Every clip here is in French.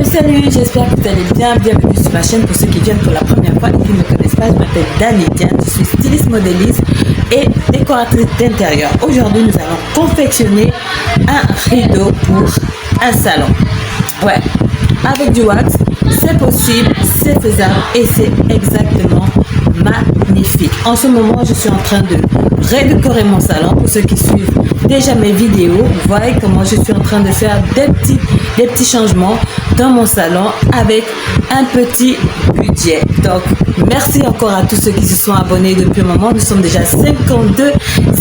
Salut, j'espère que vous allez bien. Bienvenue sur ma chaîne. Pour ceux qui viennent pour la première fois et qui ne me connaissent pas, je m'appelle Dani Diane, je suis styliste modéliste et décoratrice d'intérieur. Aujourd'hui, nous allons confectionner un rideau pour un salon. Ouais, avec du wax, c'est possible, c'est faisable et c'est exactement magnifique. En ce moment, je suis en train de redécorer mon salon. Pour ceux qui suivent déjà mes vidéos, vous voyez comment je suis en train de faire des petits changements dans mon salon avec un petit budget. Donc, merci encore à tous ceux qui se sont abonnés depuis un moment. Nous sommes déjà 52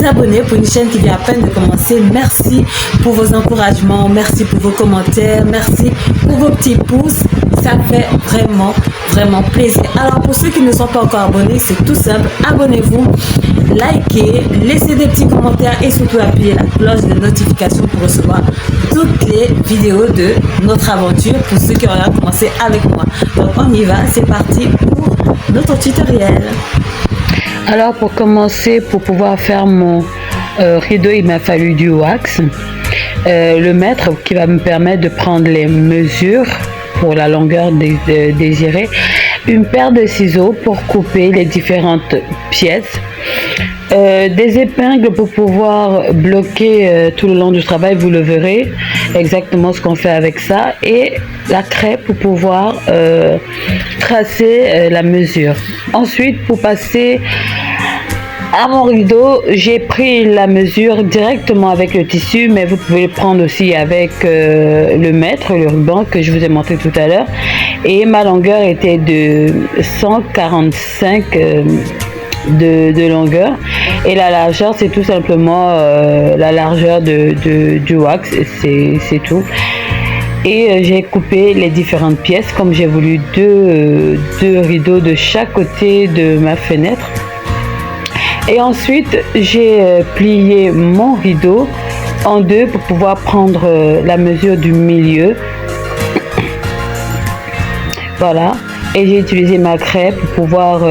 abonnés pour une chaîne qui vient à peine de commencer. Merci pour vos encouragements, merci pour vos commentaires, merci pour vos petits pouces. Ça fait vraiment plaisir. Alors, pour ceux qui ne sont pas encore abonnés, c'est tout simple. Abonnez-vous, likez, laissez des petits commentaires et surtout appuyez la cloche de notification pour recevoir toutes les vidéos de notre aventure pour ceux qui auraient commencé avec moi. Donc, on y va. C'est parti pour notre tutoriel. Alors, pour commencer, pour pouvoir faire mon rideau, il m'a fallu du wax. Le mètre qui va me permettre de prendre les mesures pour la longueur désirée, une paire de ciseaux pour couper les différentes pièces, des épingles pour pouvoir bloquer tout le long du travail, vous le verrez exactement ce qu'on fait avec ça, et la craie pour pouvoir tracer la mesure. Ensuite, pour passer à mon rideau, j'ai pris la mesure directement avec le tissu, mais vous pouvez le prendre aussi avec le mètre, le ruban que je vous ai montré tout à l'heure. Et ma longueur était de 145 de longueur. Et la largeur, c'est tout simplement la largeur du wax, c'est tout. Et j'ai coupé les différentes pièces comme j'ai voulu deux rideaux de chaque côté de ma fenêtre. Et ensuite, j'ai plié mon rideau en deux pour pouvoir prendre la mesure du milieu. Voilà. Et j'ai utilisé ma craie pour pouvoir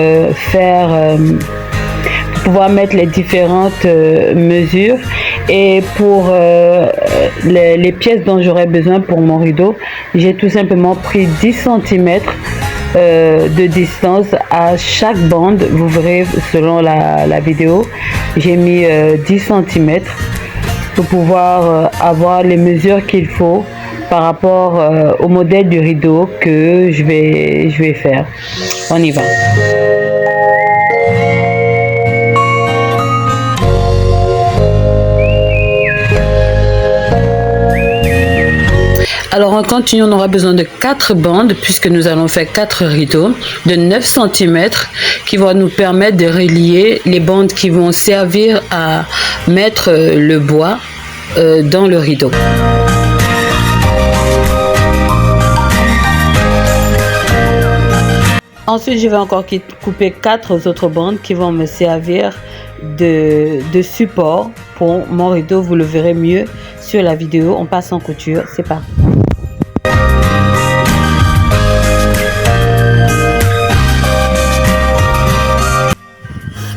mettre les différentes mesures. Et pour les pièces dont j'aurais besoin pour mon rideau, j'ai tout simplement pris 10 cm de distance à chaque bande. Vous verrez selon la vidéo, j'ai mis 10 cm pour pouvoir avoir les mesures qu'il faut par rapport au modèle du rideau que je vais faire. On y va. Alors en continu, on aura besoin de 4 bandes puisque nous allons faire 4 rideaux de 9 cm qui vont nous permettre de relier les bandes qui vont servir à mettre le bois dans le rideau. Ensuite, je vais encore couper 4 autres bandes qui vont me servir de support pour mon rideau. Vous le verrez mieux sur la vidéo. On passe en couture. C'est parti.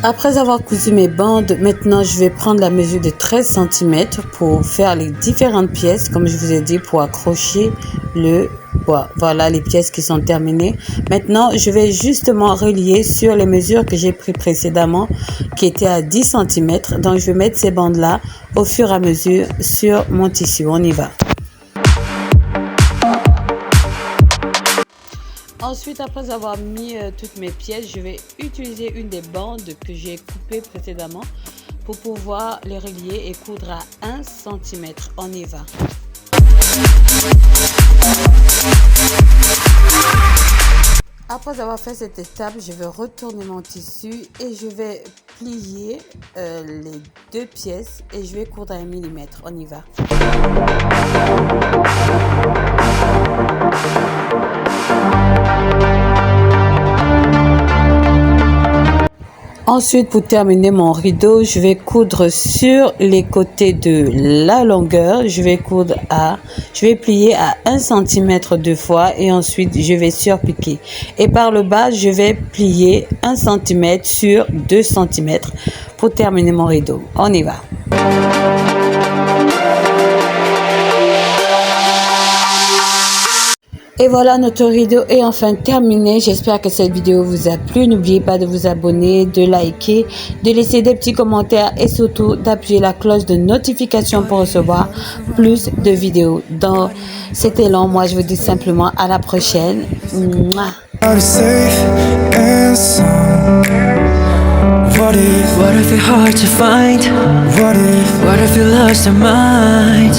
Après avoir cousu mes bandes, maintenant je vais prendre la mesure de 13 cm pour faire les différentes pièces, comme je vous ai dit, pour accrocher le bois. Voilà les pièces qui sont terminées. Maintenant, je vais justement relier sur les mesures que j'ai prises précédemment, qui étaient à 10 cm. Donc, je vais mettre ces bandes-là au fur et à mesure sur mon tissu. On y va. Ensuite, après avoir mis toutes mes pièces, je vais utiliser une des bandes que j'ai coupées précédemment pour pouvoir les relier et coudre à 1 cm. On y va. Après avoir fait cette étape, je vais retourner mon tissu et je vais plier les 2 pièces et je vais coudre à 1 mm. On y va. Ensuite, pour terminer mon rideau, je vais coudre sur les côtés de la longueur. Je vais plier à 1 cm 2 fois et ensuite je vais surpiquer. Et par le bas, je vais plier 1 cm sur 2 cm pour terminer mon rideau. On y va. Et voilà, notre vidéo est enfin terminée. J'espère que cette vidéo vous a plu. N'oubliez pas de vous abonner, de liker, de laisser des petits commentaires et surtout d'appuyer la cloche de notification pour recevoir plus de vidéos. Donc, c'était long. Moi, je vous dis simplement à la prochaine. Mouah. What if it's hard to find? What if you lost your mind?